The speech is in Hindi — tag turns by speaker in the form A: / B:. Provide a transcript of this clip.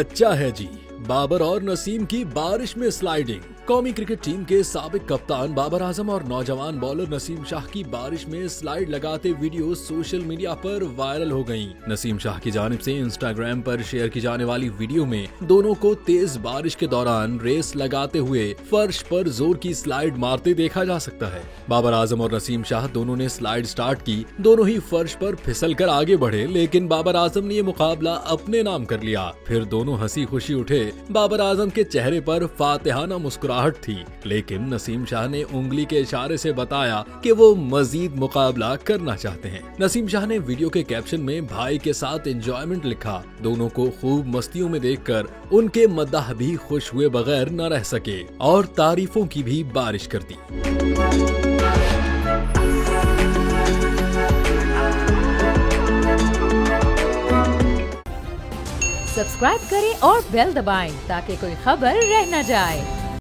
A: बच्चा है जी। बाबर और नसीम की बारिश में स्लाइडिंग। कौमी क्रिकेट टीम के साबिक कप्तान बाबर आजम और नौजवान बॉलर नसीम शाह की बारिश में स्लाइड लगाते वीडियो सोशल मीडिया पर वायरल हो गईं। नसीम शाह की जानिब से इंस्टाग्राम पर शेयर की जाने वाली वीडियो में दोनों को तेज बारिश के दौरान रेस लगाते हुए फर्श पर जोर की स्लाइड मारते देखा जा सकता है। बाबर आजम और नसीम शाह दोनों ने स्लाइड स्टार्ट की। दोनों ही फर्श पर फिसल कर आगे बढ़े, लेकिन बाबर आजम ने ये मुकाबला अपने नाम कर लिया। फिर दोनों हंसी खुशी उठे। बाबर आजम के चेहरे पर फातिहाना मुस्कुराहट थी, लेकिन नसीम शाह ने उंगली के इशारे से बताया कि वो मजीद मुकाबला करना चाहते हैं। नसीम शाह ने वीडियो के कैप्शन में भाई के साथ एंजॉयमेंट लिखा। दोनों को खूब मस्तियों में देखकर उनके मद्दाह भी खुश हुए बगैर न रह सके और तारीफों की भी बारिश कर दी।
B: सब्सक्राइब करें और बेल दबाएं ताकि कोई खबर रह न जाए।